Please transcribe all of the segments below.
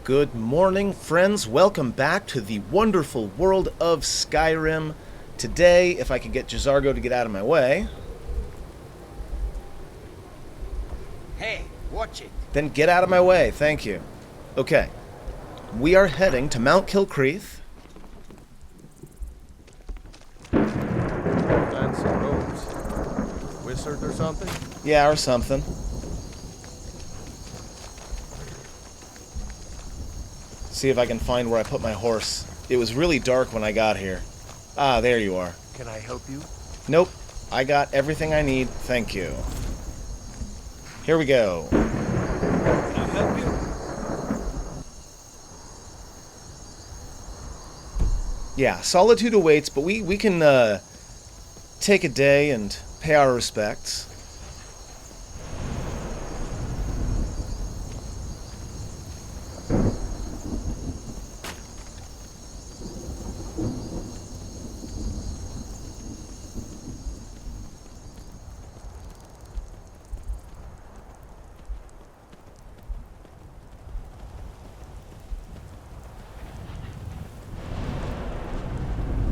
Good morning, friends. Welcome back to the wonderful world of Skyrim. Today, if I could get J'zargo to get out of my way... Hey, watch it. Then get out of my way, thank you. Okay. We are heading to Mount Kilkreath. Fancy robes. Wizard or something? Yeah, or something. See if I can find where I put my horse. It was really dark when I got here. Ah, there you are. Can I help you? Nope. I got everything I need, thank you. Here we go. Can I help you? Yeah, solitude awaits, but we can take a day and pay our respects.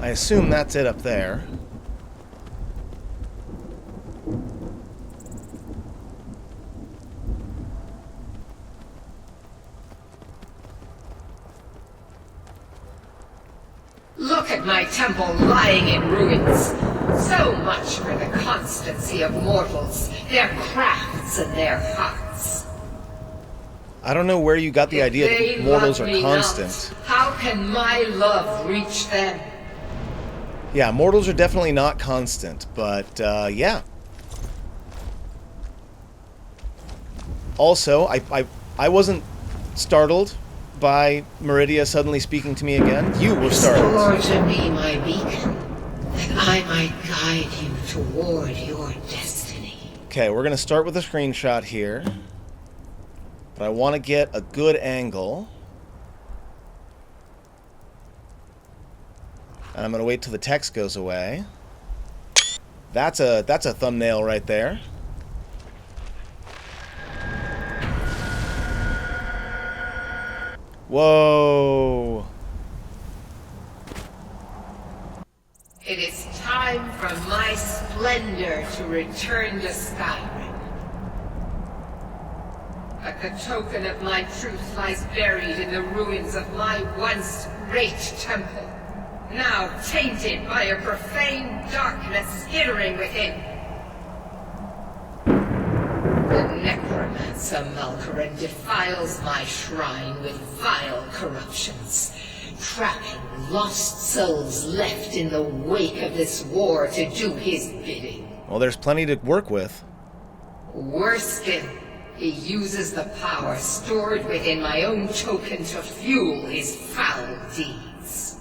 I assume that's it up there. Look at my temple lying in ruins. So much for the constancy of mortals, their crafts and their hearts. I don't know where you got the If idea they that mortals love are me constant. not, how can my love reach them? Yeah, mortals are definitely not constant, but yeah. Also, I wasn't startled by Meridia suddenly speaking to me again. You were startled. Restore to me my beacon, that I might guide you toward your destiny. Okay, we're going to start with a screenshot here. But I want to get a good angle. And I'm going to wait till the text goes away. That's a thumbnail right there. Whoa. It is time for my splendor to return to Skyrim. But the token of my truth lies buried in the ruins of my once great temple, now tainted by a profane darkness skittering within. The necromancer Malkaran defiles my shrine with vile corruptions, trapping lost souls left in the wake of this war to do his bidding. Well, there's plenty to work with. Worse still, he uses the power stored within my own token to fuel his foul deeds.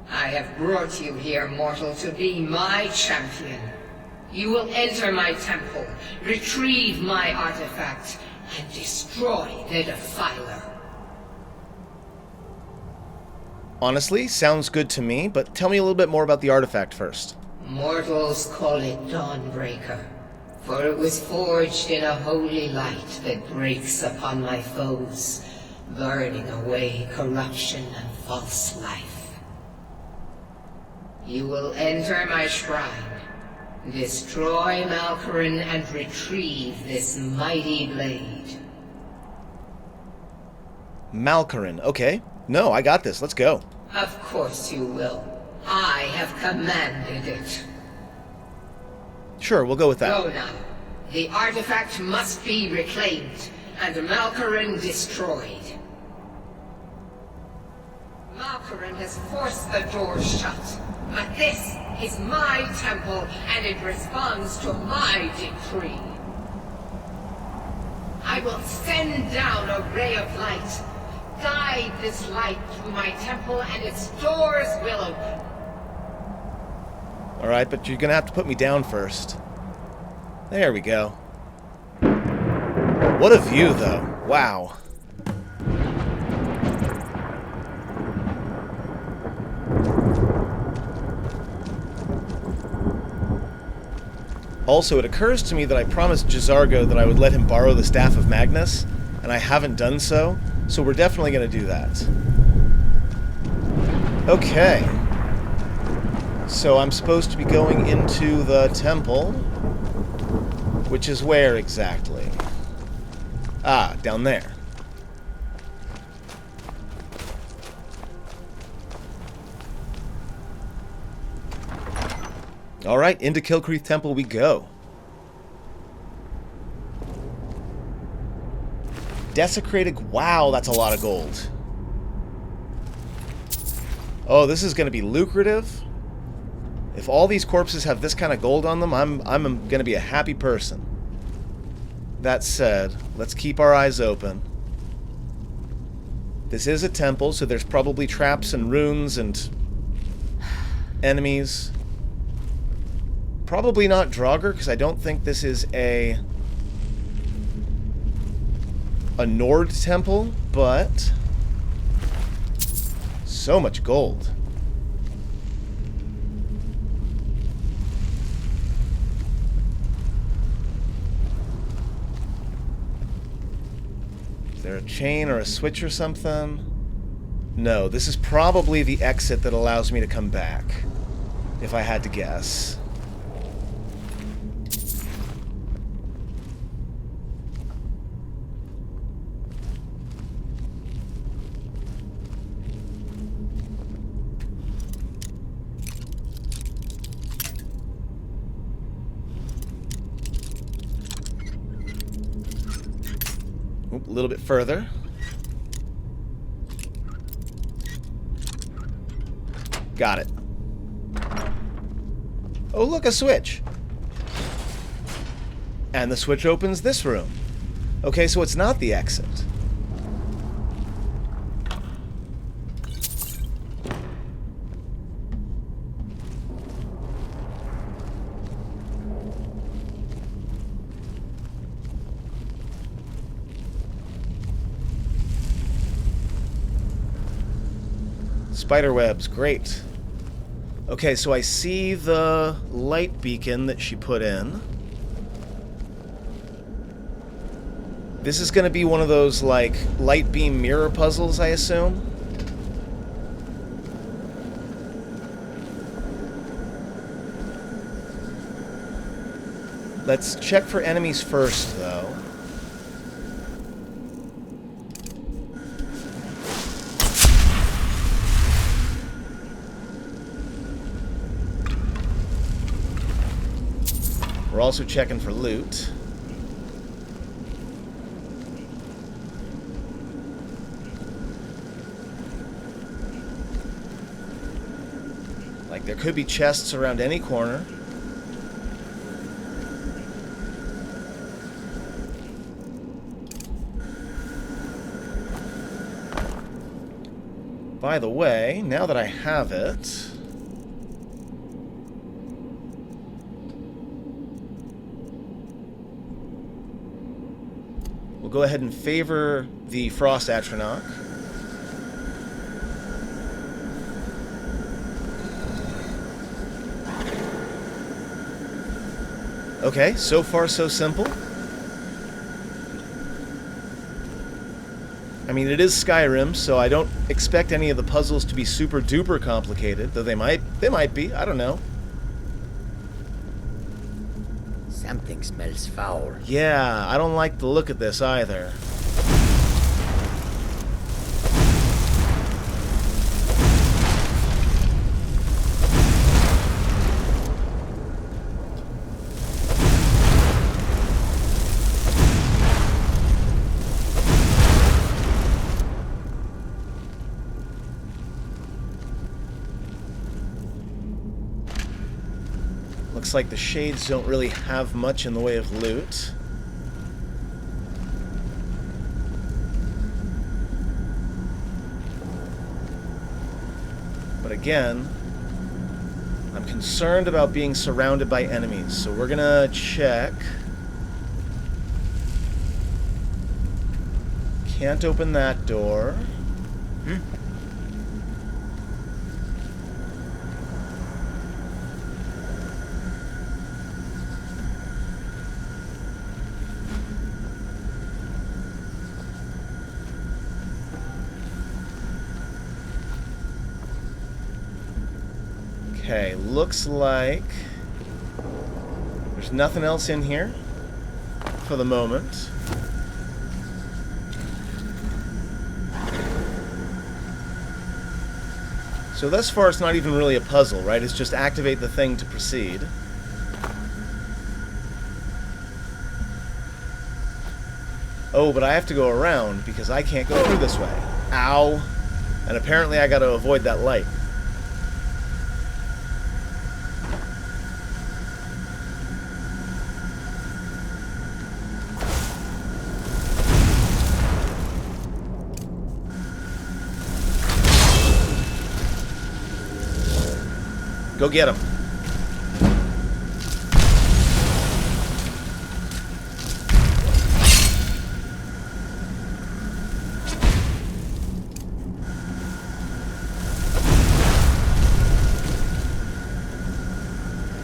I have brought you here, mortal, to be my champion. You will enter my temple, retrieve my artifact, and destroy the Defiler. Honestly, sounds good to me, but tell me a little bit more about the artifact first. Mortals call it Dawnbreaker, for it was forged in a holy light that breaks upon my foes, burning away corruption and false life. You will enter my shrine, destroy Malkaran, and retrieve this mighty blade. Malkaran, okay. No, I got this. Let's go. Of course you will. I have commanded it. Sure, we'll go with that. Go now. The artifact must be reclaimed, and Malkaran destroyed. Malkaran has forced the door shut, but this is my temple, and it responds to my decree. I will send down a ray of light. Guide this light through my temple, and its doors will open. Alright, but you're gonna have to put me down first. There we go. What a view, though. Wow. Also, it occurs to me that I promised J'zargo that I would let him borrow the Staff of Magnus, and and I haven't done so, so we're definitely going to do that. Okay. So I'm supposed to be going into the temple, which is where exactly? Ah, down there. Alright, into Kilkreath Temple we go. Desecrated... Wow, that's a lot of gold. Oh, this is going to be lucrative. If all these corpses have this kind of gold on them, I'm going to be a happy person. That said, let's keep our eyes open. This is a temple, so there's probably traps and runes and enemies. Probably not Draugr, because I don't think this is a Nord temple, but so much gold. Is there a chain or a switch or something? No, this is probably the exit that allows me to come back, if I had to guess. A little bit further. Got it. Oh, look, a switch. And the switch opens this room. Okay, so it's not the exit. Spiderwebs, great. Okay, so I see the light beacon that she put in. This is going to be one of those, like, light beam mirror puzzles, I assume. Let's check for enemies first, though. We're also checking for loot. Like, there could be chests around any corner. By the way, now that I have it... we'll go ahead and favor the Frost Atronach. Okay, so far so simple. I mean, it is Skyrim, so I don't expect any of the puzzles to be super duper complicated, though they might be, I don't know. Something smells foul. Yeah, I don't like the look of this either. Looks like the shades don't really have much in the way of loot. But again, I'm concerned about being surrounded by enemies, so we're gonna check. Can't open that door. Okay, looks like there's nothing else in here for the moment. So thus far it's not even really a puzzle, right? It's just activate the thing to proceed. Oh, but I have to go around because I can't go through this way. Ow. And apparently I gotta avoid that light. Go get him.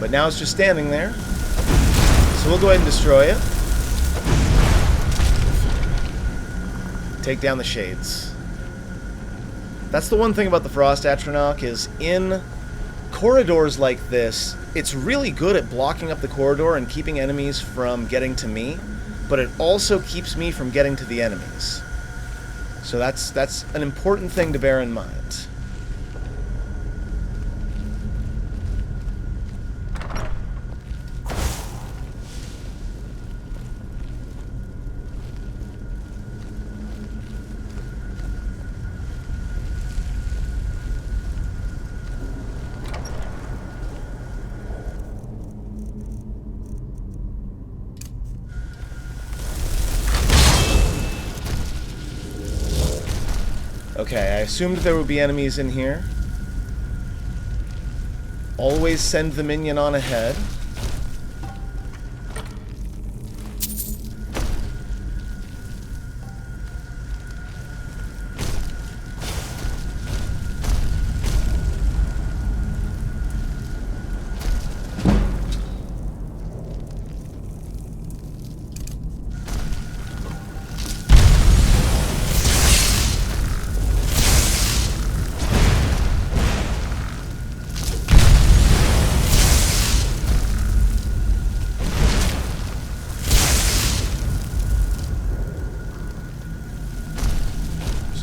But now it's just standing there. So we'll go ahead and destroy it. Take down the shades. That's the one thing about the Frost Atronach is in corridors like this, it's really good at blocking up the corridor and keeping enemies from getting to me, but it also keeps me from getting to the enemies. So that's an important thing to bear in mind. Okay, I assumed there would be enemies in here. Always send the minion on ahead.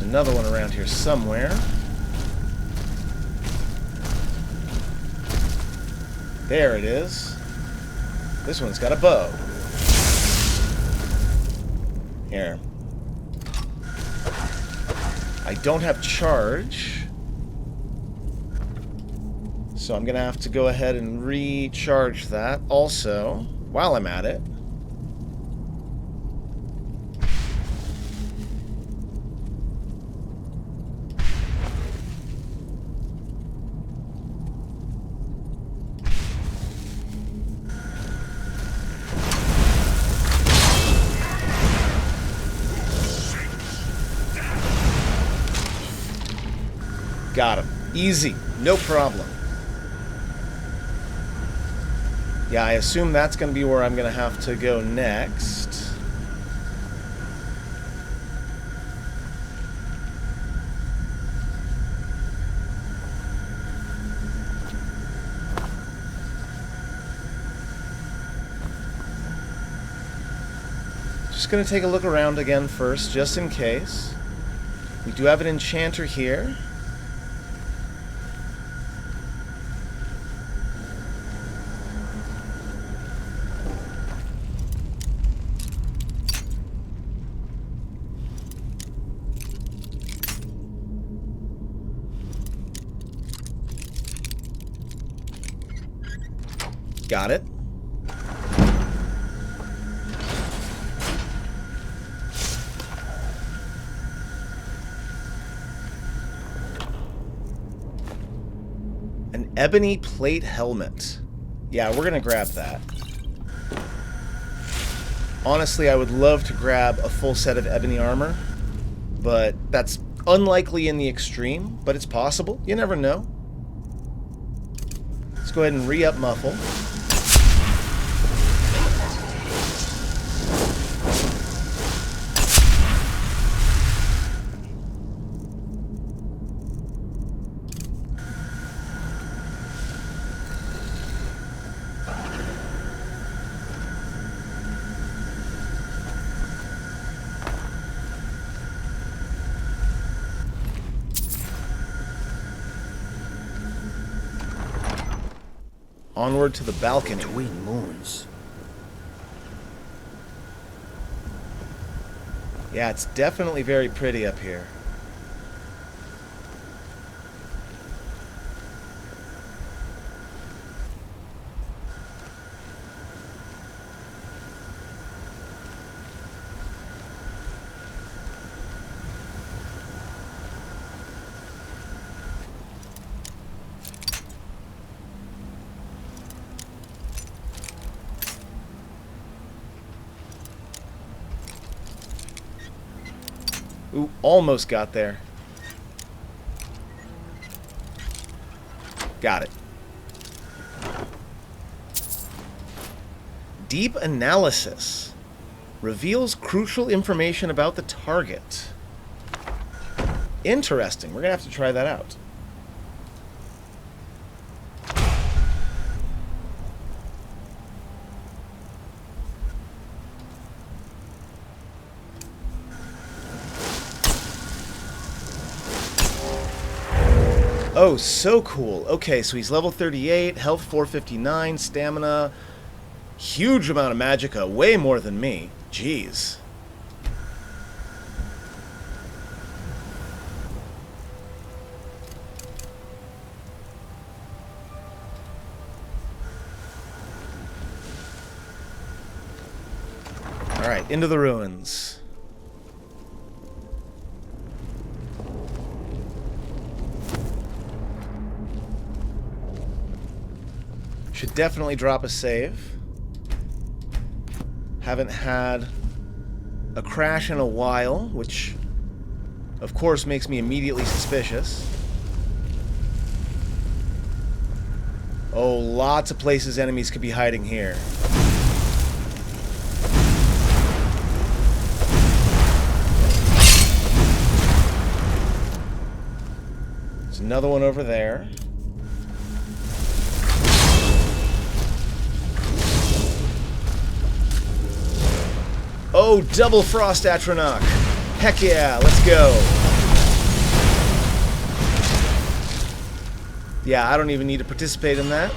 Another one around here somewhere. There it is. This one's got a bow. Here. I don't have charge, so I'm gonna have to go ahead and recharge that also while I'm at it. Got him. Easy. No problem. Yeah, I assume that's going to be where I'm going to have to go next. Just going to take a look around again first, just in case. We do have an enchanter here. Got it. An ebony plate helmet. Yeah, we're gonna grab that. Honestly, I would love to grab a full set of ebony armor, but that's unlikely in the extreme, but it's possible. You never know. Let's go ahead and re-up muffle. Onward to the balcony. Between moons. Yeah, it's definitely very pretty up here. Ooh, almost got there. Got it. Deep analysis reveals crucial information about the target. Interesting. We're gonna have to try that out. Oh, so cool. Okay, so he's level 38, health 459, stamina, huge amount of magicka, way more than me. Jeez. Alright, into the ruins. Should definitely drop a save. Haven't had a crash in a while, which of course makes me immediately suspicious. Oh, lots of places enemies could be hiding here. There's another one over there. Oh, double Frost Atronach! Heck yeah, let's go! Yeah, I don't even need to participate in that.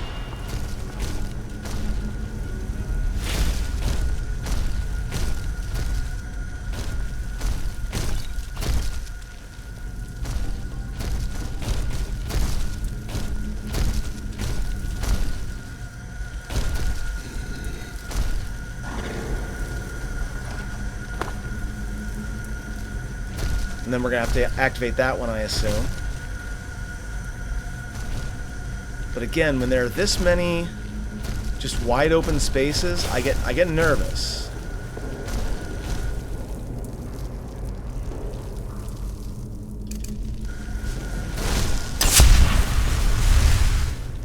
And then we're going to have to activate that one, I assume. But again, when there are this many just wide open spaces, I get nervous.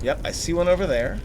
Yep, I see one over there.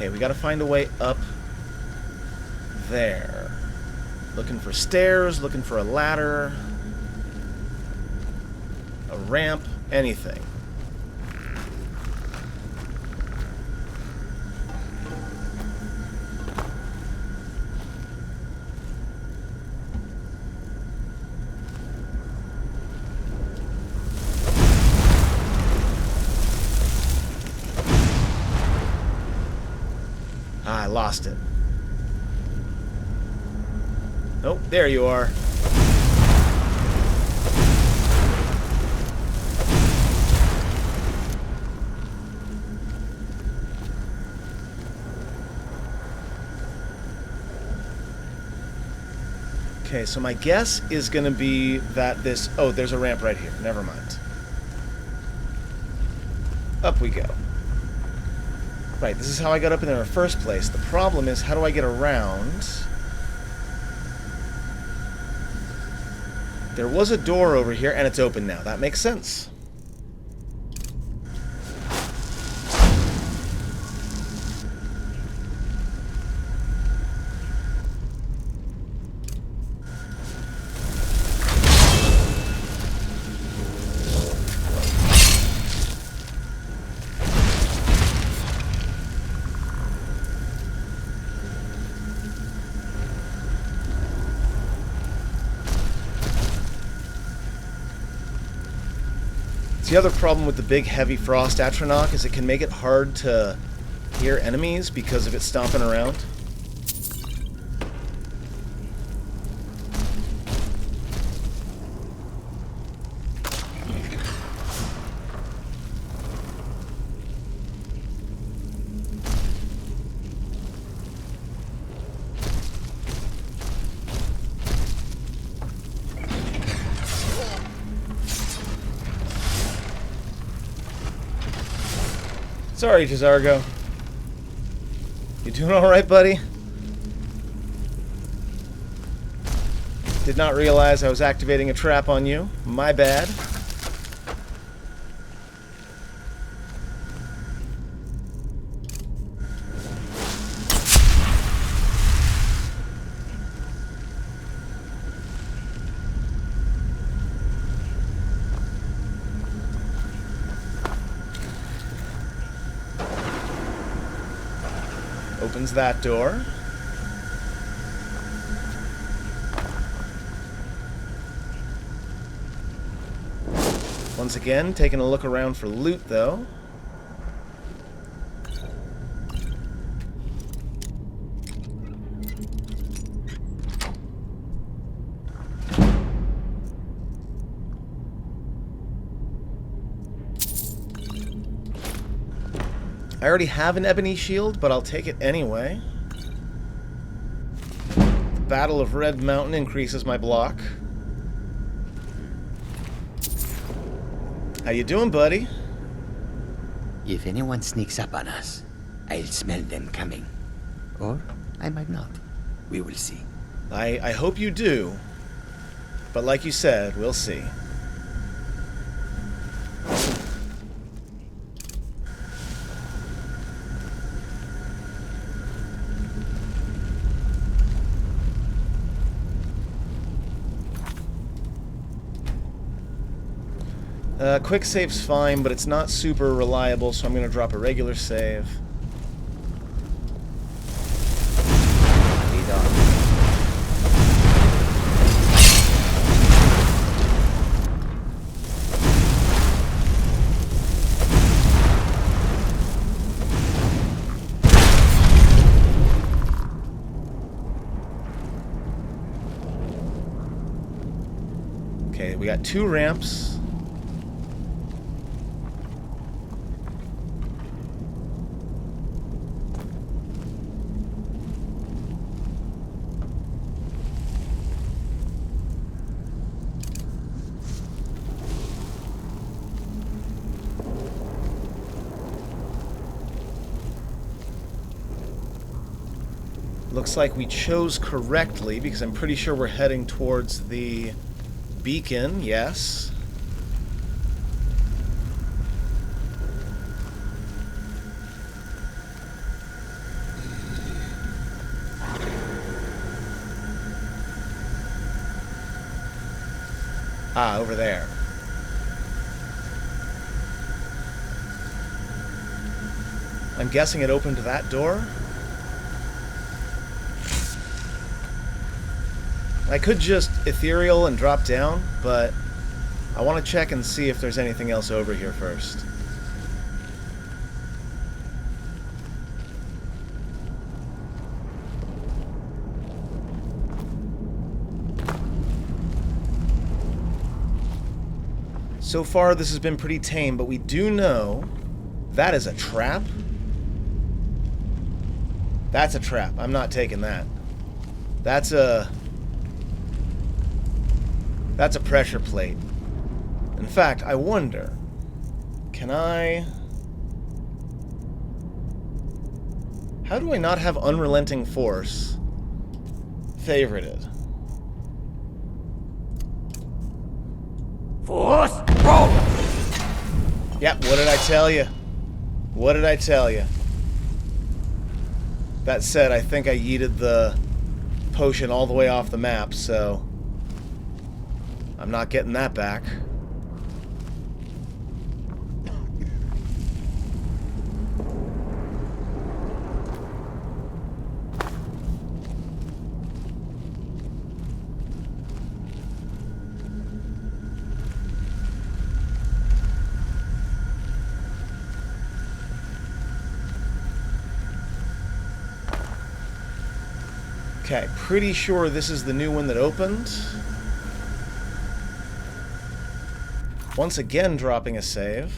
Okay, we gotta find a way up there. Looking for stairs, looking for a ladder, a ramp, anything. Ah, I lost it. Nope, there you are. Okay, so my guess is going to be that this... Oh, there's a ramp right here. Never mind. up we go. Right, this is how I got up in there in the first place. The problem is, how do I get around? There was a door over here, and it's open now. That makes sense. The other problem with the big heavy frost atronach is it can make it hard to hear enemies because of it stomping around. Sorry, Jazargo. You doing alright, buddy? Did not realize I was activating a trap on you. My bad. Opens that door. Once again, taking a look around for loot, though. I already have an ebony shield, but I'll take it anyway. The Battle of Red Mountain increases my block. How you doing, buddy? If anyone sneaks up on us, I'll smell them coming. Or I might not. We will see. I hope you do. But like you said, we'll see. Quick save's fine, but it's not super reliable, so I'm going to drop a regular save. Lead on. Okay, we got 2 ramps. Looks like we chose correctly, because I'm pretty sure we're heading towards the beacon, yes. Ah, over there. I'm guessing it opened that door? I could just ethereal and drop down, but I want to check and see if there's anything else over here first. So far, this has been pretty tame, but we do know that is a trap. That's a trap. I'm not taking that. That's a pressure plate. In fact, I wonder, can I How do I not have Unrelenting Force favorited? Force roll! Yep, what did I tell you? What did I tell you? That said, I think I yeeted the potion all the way off the map, so I'm not getting that back. Okay, pretty sure this is the new one that opened. Once again, dropping a save.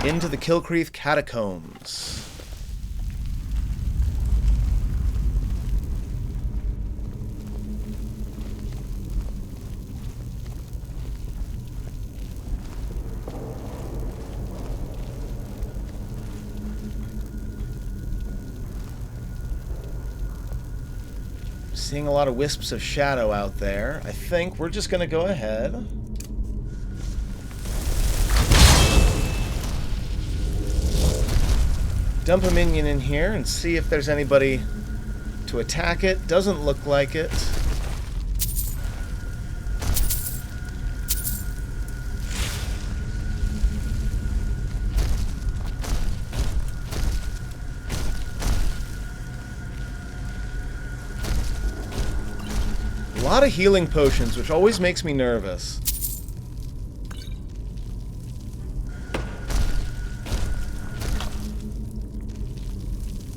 Into the Kilkreath Catacombs. Seeing a lot of wisps of shadow out there. I think we're just going to go ahead. Dump a minion in here and see if there's anybody to attack it. Doesn't look like it. A lot of healing potions, which always makes me nervous.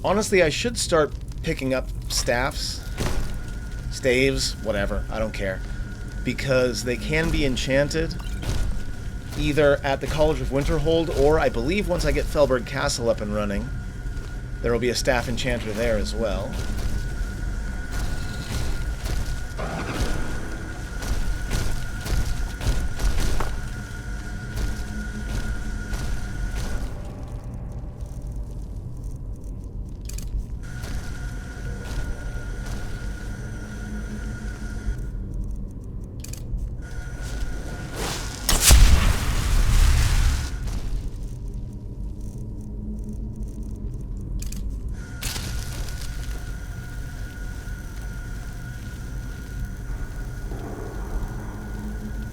Honestly, I should start picking up staffs, staves, whatever, I don't care. Because they can be enchanted either at the College of Winterhold, or I believe once I get Felberg Castle up and running, there will be a staff enchanter there as well.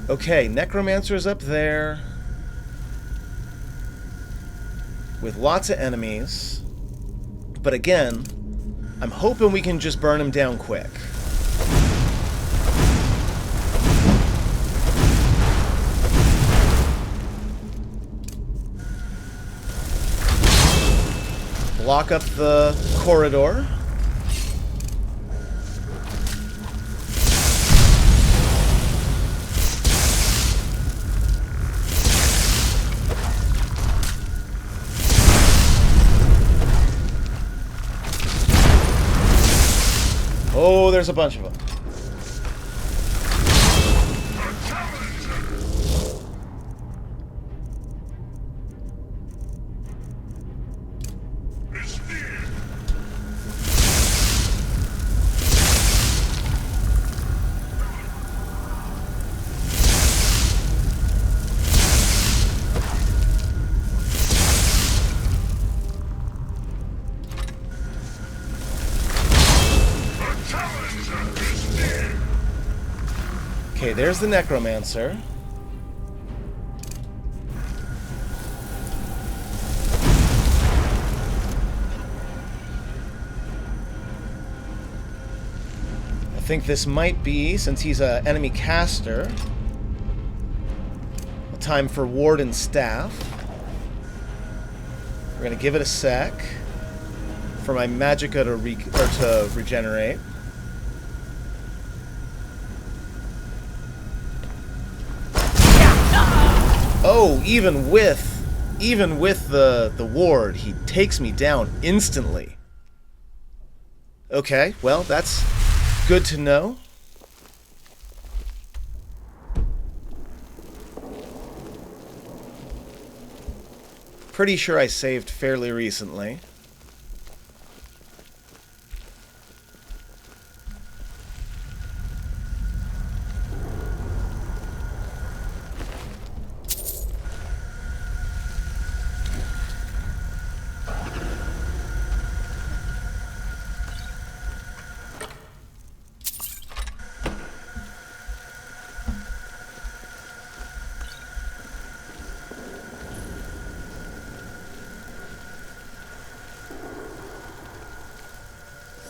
Okay, Necromancer's up there with lots of enemies. But again, I'm hoping we can just burn him down quick. Block up the corridor. Oh, there's a bunch of them. Okay, there's the Necromancer. I think this might be, since he's an enemy caster, a time for Ward and Staff. We're gonna give it a sec for my Magicka to regenerate. Oh, even with the ward, he takes me down instantly. Okay, well, that's good to know. pretty sure I saved fairly recently.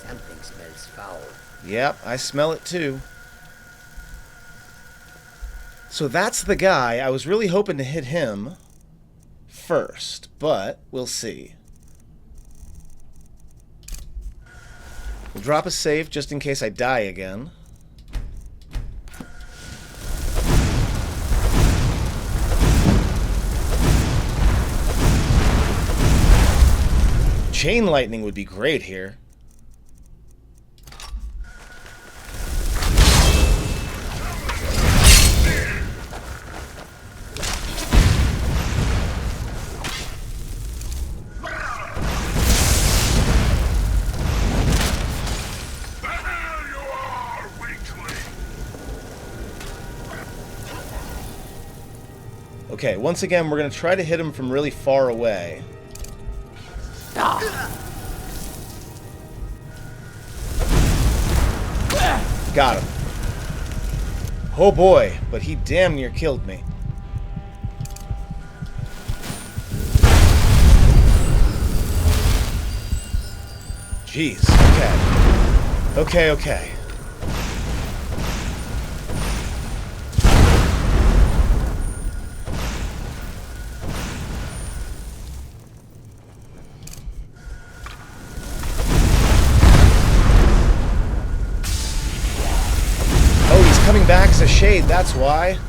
Something smells foul. Yep, I smell it too. So that's the guy. I was really hoping to hit him first, but we'll see. We'll drop a save just in case I die again. Chain lightning would be great here. Okay, once again, we're going to try to hit him from really far away. Got him. Oh boy, but he damn near killed me. Jeez, okay. Okay. Coming back as a shade, that's why.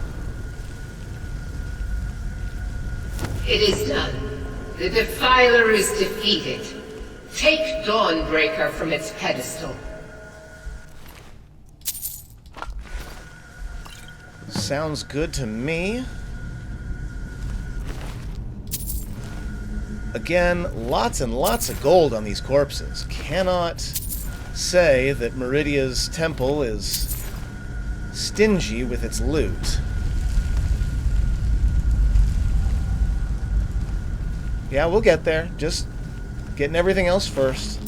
It is done. The Defiler is defeated. Take Dawnbreaker from its pedestal. Sounds good to me. Again, lots and lots of gold on these corpses. Cannot say that Meridia's temple is stingy with its loot. Yeah, we'll get there. Just getting everything else first.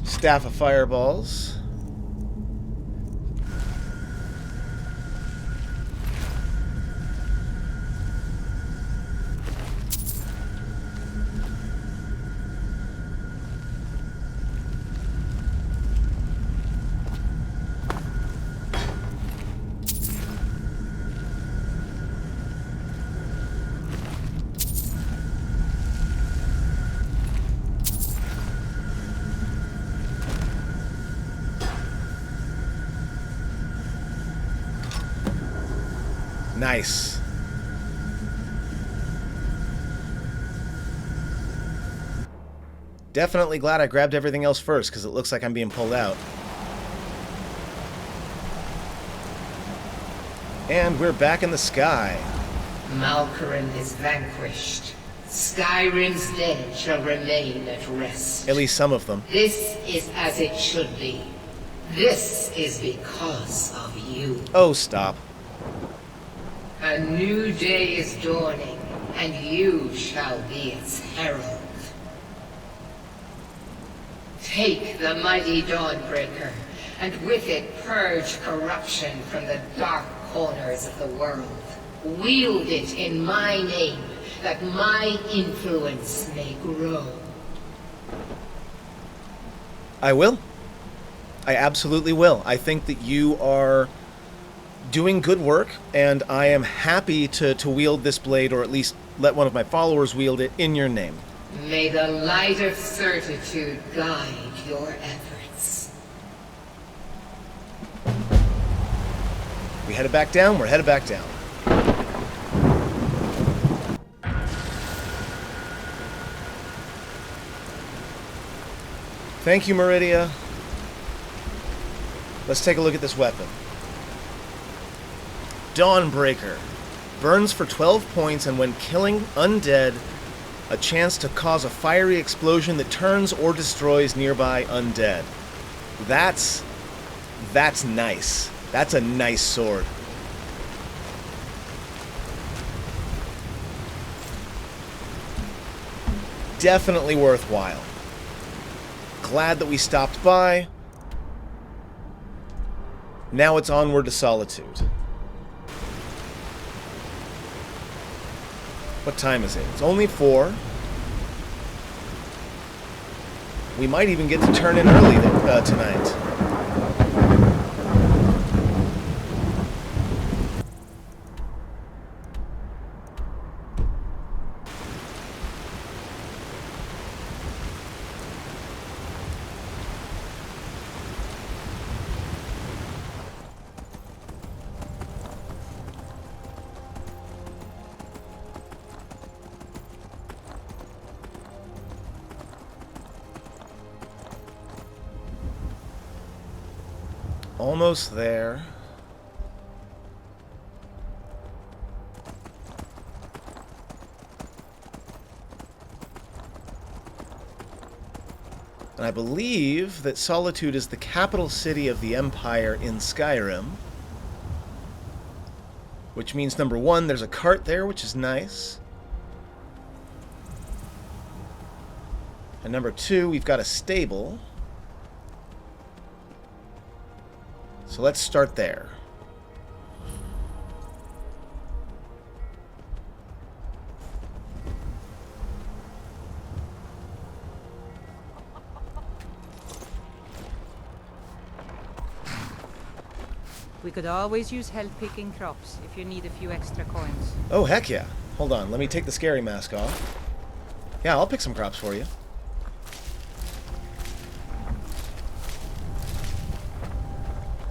Staff of fireballs. Nice. Definitely glad I grabbed everything else first, because it looks like I'm being pulled out. And we're back in the sky. Malkoran is vanquished. Skyrim's dead shall remain at rest. At least some of them. This is as it should be. This is because of you. Oh, stop. A new day is dawning, and you shall be its herald. Take the mighty Dawnbreaker, and with it purge corruption from the dark corners of the world. Wield it in my name, that my influence may grow. I will. I absolutely will. I think that you are doing good work, and I am happy to wield this blade, or at least let one of my followers wield it in your name. May the light of certitude guide your efforts. We headed back down, we're headed back down. Thank you, Meridia. Let's take a look at this weapon. Dawnbreaker. Burns for 12 points, and when killing undead, a chance to cause a fiery explosion that turns or destroys nearby undead. That's nice. That's a nice sword. Definitely worthwhile. Glad that we stopped by. Now it's onward to Solitude. What time is it? It's only 4. We might even get to turn in early tonight. Almost there. And I believe that Solitude is the capital city of the Empire in Skyrim. Which means, number 1, there's a cart there, which is nice. And number 2, we've got a stable. So let's start there. We could always use help picking crops if you need a few extra coins. Oh, heck yeah. Hold on, let me take the scary mask off. Yeah, I'll pick some crops for you.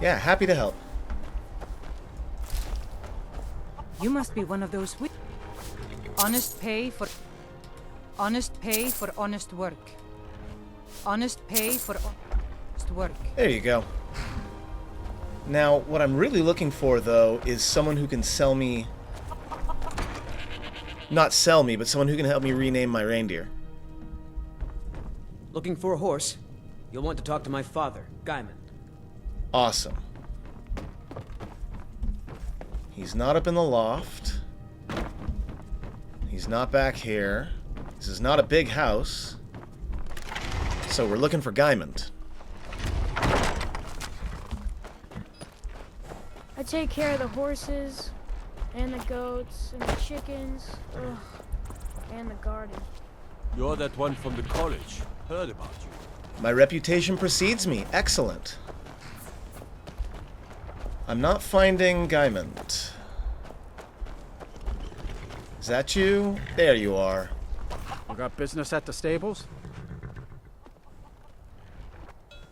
Yeah, happy to help. You must be one of those honest pay for honest work. Honest pay for honest work. There you go. Now, what I'm really looking for, though, is someone who can sell me... Not sell me, but someone who can help me rename my reindeer. Looking for a horse? You'll want to talk to my father, Gaiman. Awesome. He's not up in the loft. He's not back here. This is not a big house. So we're looking for Gaiman. I take care of the horses, and the goats, and the chickens, and the garden. You're that one from the college. Heard about you. My reputation precedes me. Excellent. I'm not finding Gaiman. Is that you? There you are. You got business at the stables?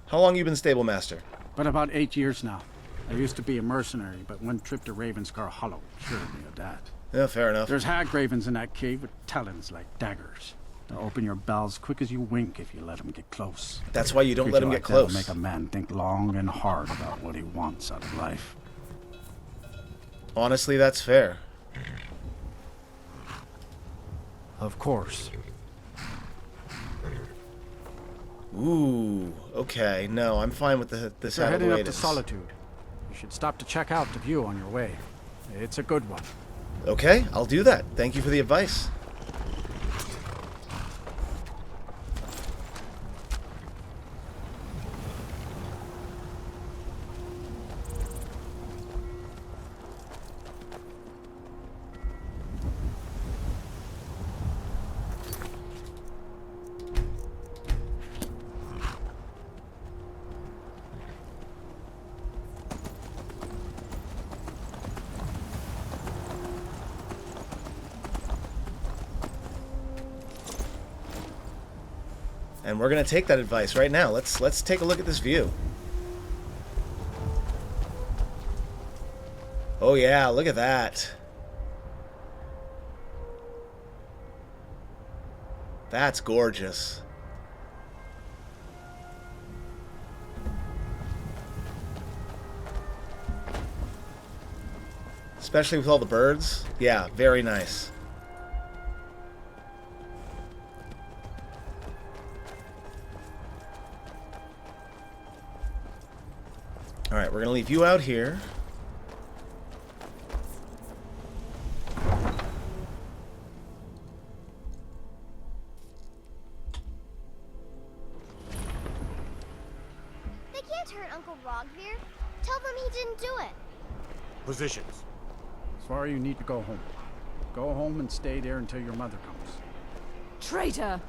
How long you been stable master? Been about 8 years now. I used to be a mercenary, but one trip to Ravenscar Hollow cured me of that. Yeah, fair enough. There's hag ravens in that cave with talons like daggers. They'll open your bowels quick as you wink if you let them get close. That's why you don't let them get that'll close. Make a man think long and hard about what he wants out of life. Honestly, that's fair. Of course. Ooh, okay. No, I'm fine with this You're out of the heading way up it to is. Solitude. You should stop to check out the view on your way. It's a good one. Okay, I'll do that. Thank you for the advice. And we're gonna take that advice right now. Let's take a look at this view. Oh yeah, look at that. That's gorgeous. Especially with all the birds. Yeah, very nice. Alright, we're going to leave you out here. They can't hurt Uncle Rogvir. Tell them he didn't do it. Positions. Sorry, you need to go home. Go home and stay there until your mother comes. Traitor!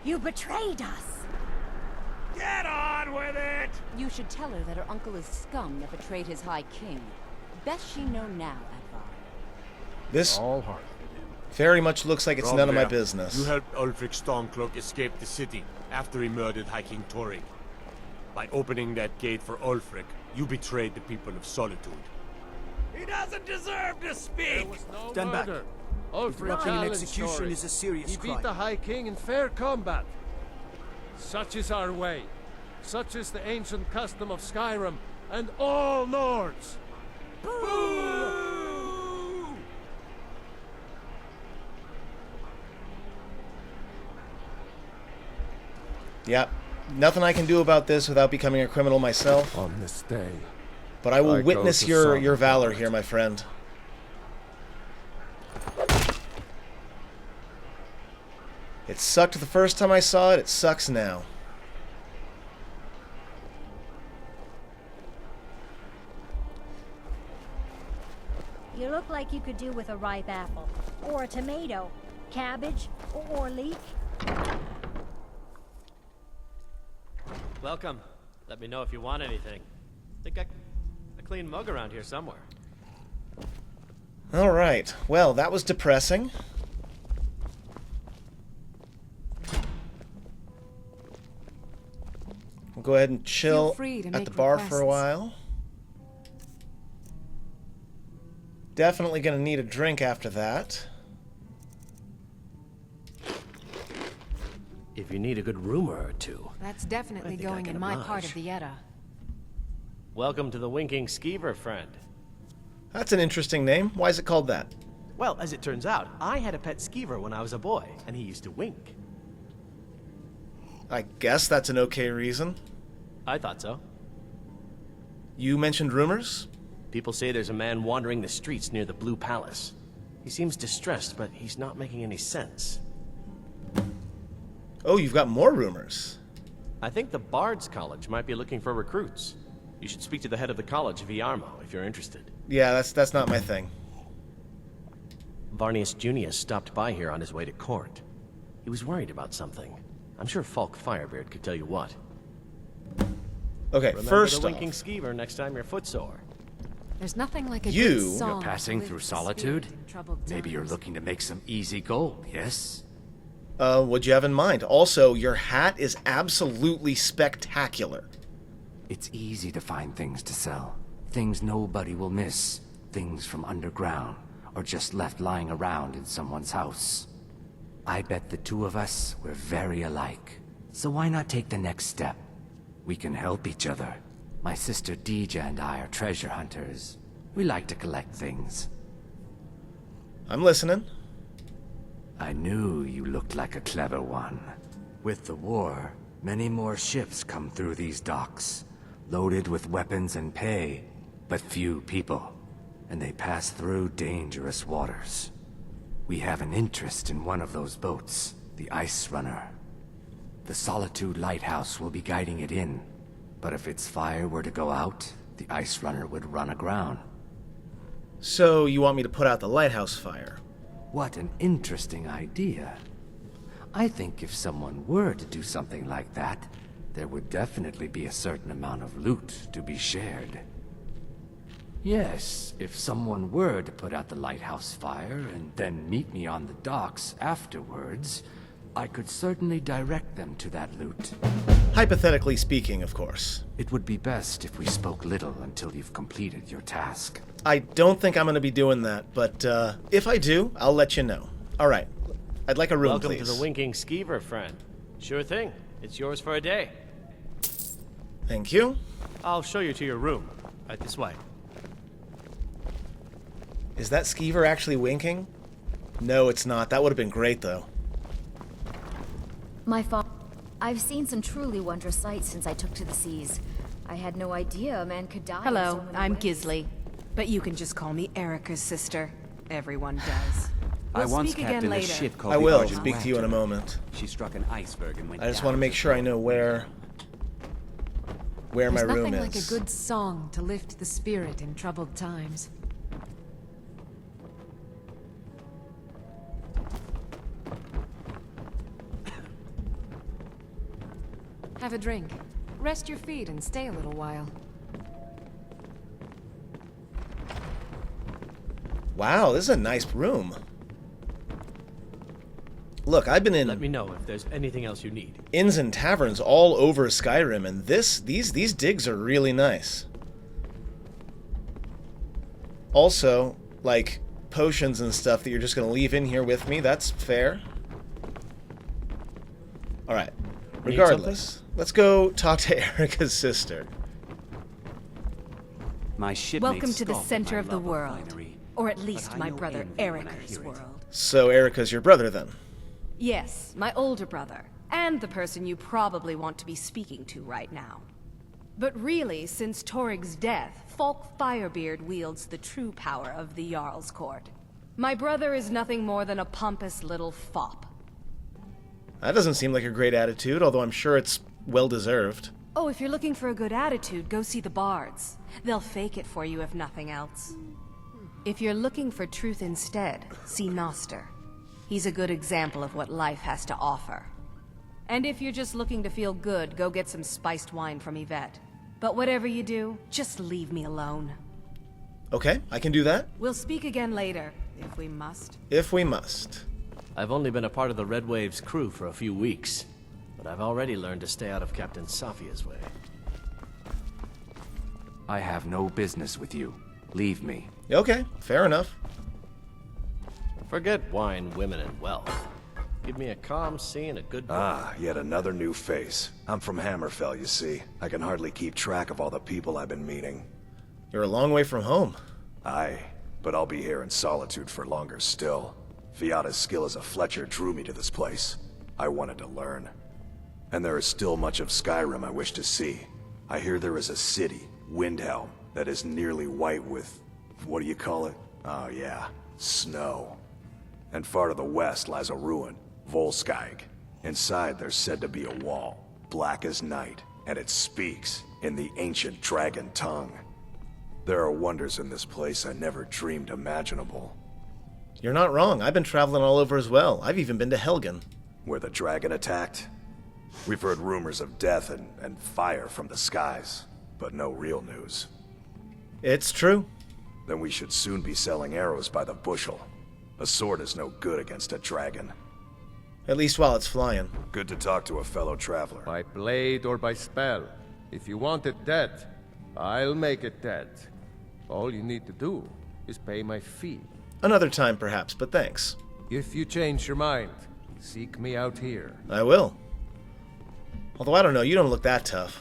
You betrayed us! Get on with it! You should tell her that her uncle is scum that betrayed his High King. Best she know now, Advar. This All hard. very much looks like it's none of my Rogvir, business. You helped Ulfric Stormcloak escape the city after he murdered High King Torrig. By opening that gate for Ulfric, you betrayed the people of Solitude. He doesn't deserve to speak! Stand back. Interrupting an execution is a serious He crime. beat the High King in fair combat. Such is our way. Such is the ancient custom of Skyrim and all Nords. Boo! Yep. Nothing I can do about this without becoming a criminal myself. On this day, But I will I go witness to your Solitude. valor here, my friend. It sucked the first time I saw it. It sucks now. You look like you could do with a ripe apple. Or a tomato. Cabbage. Or leek. Welcome. Let me know if you want anything. Think I a clean mug around here somewhere. All right. Well, that was depressing. We'll go ahead and chill Feel free to at make the bar for a requests. while. Definitely going to need a drink after that. If you need a good rumor or two. That's definitely I think I going can in my part oblige. of the Edda. Welcome to the Winking Skeever, friend. That's an interesting name. Why is it called that? Well, as it turns out, I had a pet skeever when I was a boy, and he used to wink. I guess that's an okay reason. I thought so. You mentioned rumors? People say there's a man wandering the streets near the Blue Palace. He seems distressed, but he's not making any sense. Oh, you've got more rumors. I think the Bard's College might be looking for recruits. You should speak to the head of the college, Viarmo, if you're interested. Yeah, that's not my thing. Varnius Junius stopped by here on his way to court. He was worried about something. I'm sure Falk Firebeard could tell you what. Okay, Remember first the off, Winking Skeever next time you're footsore. There's nothing like a You- good You're song. Passing to through lift the solitude? spirit in troubled Maybe you're times. looking to make some easy gold, yes? what'd you have in mind? Also, your hat is absolutely spectacular. It's easy to find things to sell. Things nobody will miss. Things from underground, or just left lying around in someone's house. I bet the two of us were very alike. So why not take the next step? We can help each other. My sister Deja and I are treasure hunters. We like to collect things. I'm listening. I knew you looked like a clever one. With the war, many more ships come through these docks, loaded with weapons and pay, but few people, and they pass through dangerous waters. We have an interest in one of those boats, the Ice Runner. The Solitude Lighthouse will be guiding it in, but if its fire were to go out, the Ice Runner would run aground. So, you want me to put out the lighthouse fire? What an interesting idea. I think if someone were to do something like that, there would definitely be a certain amount of loot to be shared. Yes, if someone were to put out the lighthouse fire and then meet me on the docks afterwards, I could certainly direct them to that loot. Hypothetically speaking, of course. It would be best if we spoke little until you've completed your task. I don't think I'm going to be doing that, but if I do, I'll let you know. All right. I'd like a room, Welcome please. to the Winking Skeever, friend. Sure thing. It's yours for a day. Thank you. I'll show you to your room. Right this way. Is that skeever actually winking? No, it's not. That would have been great, though. My father. I've seen some truly wondrous sights since I took to the seas. I had no idea a man could die. Hello, in so many I'm ways. Gisli. But you can just call me Erica's sister. Everyone does. I We'll once speak again captained a later. ship called I the will Argent speak to you in a Raptor. moment. She struck an iceberg and went I just down want to make sure I know where my There's room nothing is. like a good song to lift the spirit in troubled times. Have a drink. Rest your feet and stay a little while. Wow, this is a nice room. Look, I've been in Let me know if there's anything else you need. inns and taverns all over Skyrim, and these digs are really nice. Also, like potions and stuff that you're just gonna leave in here with me, that's fair. Alright. Regardless, let's go talk to Erica's sister. My shipmates Welcome to the scoff at center my of the love world. finery, Or at but least I my know brother envy when I Erica's hear it. world. So Erica's your brother then? Yes, my older brother. And the person you probably want to be speaking to right now. But really, since Torig's death, Falk Firebeard wields the true power of the Jarl's Court. My brother is nothing more than a pompous little fop. That doesn't seem like a great attitude, although I'm sure it's well-deserved. Oh, if you're looking for a good attitude, go see the bards. They'll fake it for you if nothing else. If you're looking for truth instead, see Noster. He's a good example of what life has to offer. And if you're just looking to feel good, go get some spiced wine from Yvette. But whatever you do, just leave me alone. Okay, I can do that. We'll speak again later, if we must. If we must. I've only been a part of the Red Wave's crew for a few weeks, but I've already learned to stay out of Captain Safia's way. I have no business with you. Leave me. Okay, fair enough. Forget wine, women, and wealth. Give me a calm sea and a good... Ah, yet another new face. I'm from Hammerfell, you see. I can hardly keep track of all the people I've been meeting. You're a long way from home. Aye, but I'll be here in solitude for longer still. Fiata's skill as a Fletcher drew me to this place. I wanted to learn. And there is still much of Skyrim I wish to see. I hear there is a city, Windhelm, that is nearly white with... what do you call it? Oh yeah, snow. And far to the west lies a ruin, Volskag. Inside there's said to be a wall, black as night, and it speaks in the ancient dragon tongue. There are wonders in this place I never dreamed imaginable. You're not wrong. I've been traveling all over as well. I've even been to Helgen. Where the dragon attacked? We've heard rumors of death and fire from the skies, but no real news. It's true. Then we should soon be selling arrows by the bushel. A sword is no good against a dragon. At least while it's flying. Good to talk to a fellow traveler. By blade or by spell. If you want it dead, I'll make it dead. All you need to do is pay my fee. Another time, perhaps, but thanks. If you change your mind, seek me out here. I will. Although, I don't know, you don't look that tough.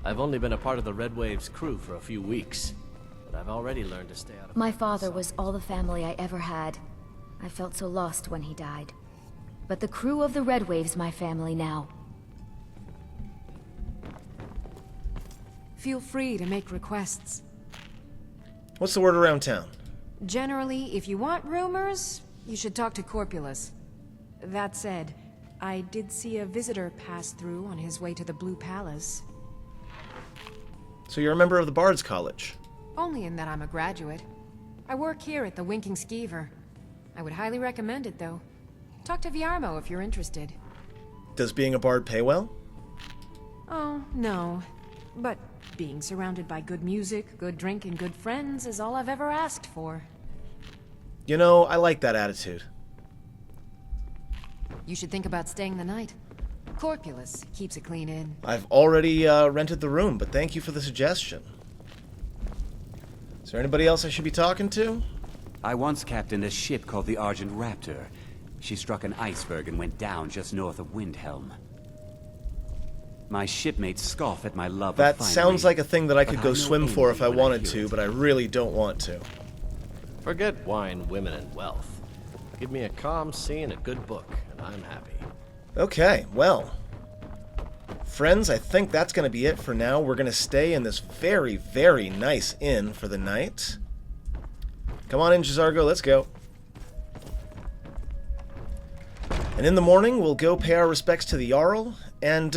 I've only been a part of the Red Wave's crew for a few weeks, but I've already learned to stay out of... My father was all the family I ever had. I felt so lost when he died. But the crew of the Red Wave's my family now. Feel free to make requests. What's the word around town? Generally, if you want rumors, you should talk to Corpulus. That said, I did see a visitor pass through on his way to the Blue Palace. So you're a member of the Bard's College? Only in that I'm a graduate. I work here at the Winking Skeever. I would highly recommend it, though. Talk to Viarmo if you're interested. Does being a bard pay well? Oh, no. But being surrounded by good music, good drink, and good friends is all I've ever asked for. You know, I like that attitude. You should think about staying the night. Corpulus keeps a clean inn. I've already rented the room, but thank you for the suggestion. Is there anybody else I should be talking to? I once captained a ship called the Argent Raptor. She struck an iceberg and went down just north of Windhelm. My shipmates scoff at my love That of finery, sounds like a thing that I could but go know swim for if I only when wanted hear to, it. but I really don't want to. Forget wine, women, and wealth. Give me a calm sea and a good book, and I'm happy. Okay, well. Friends, I think that's going to be it for now. We're going to stay in this very, very nice inn for the night. Come on in, Jazargo, let's go. And in the morning, we'll go pay our respects to the Jarl and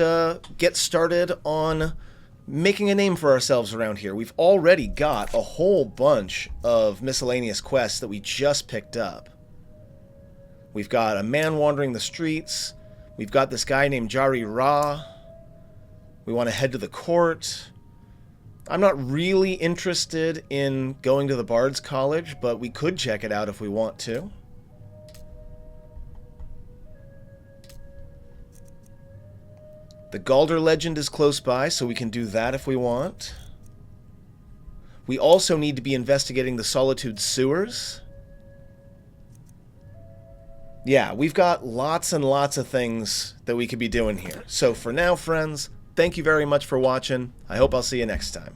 get started on making a name for ourselves around here. We've already got a whole bunch of miscellaneous quests that we just picked up. We've got a man wandering the streets. We've got this guy named Jari Ra. We want to head to the court. I'm not really interested in going to the Bard's College, but we could check it out if we want to. The Galder legend is close by, so we can do that if we want. We also need to be investigating the Solitude sewers. Yeah, we've got lots and lots of things that we could be doing here. So for now, friends, thank you very much for watching. I hope I'll see you next time.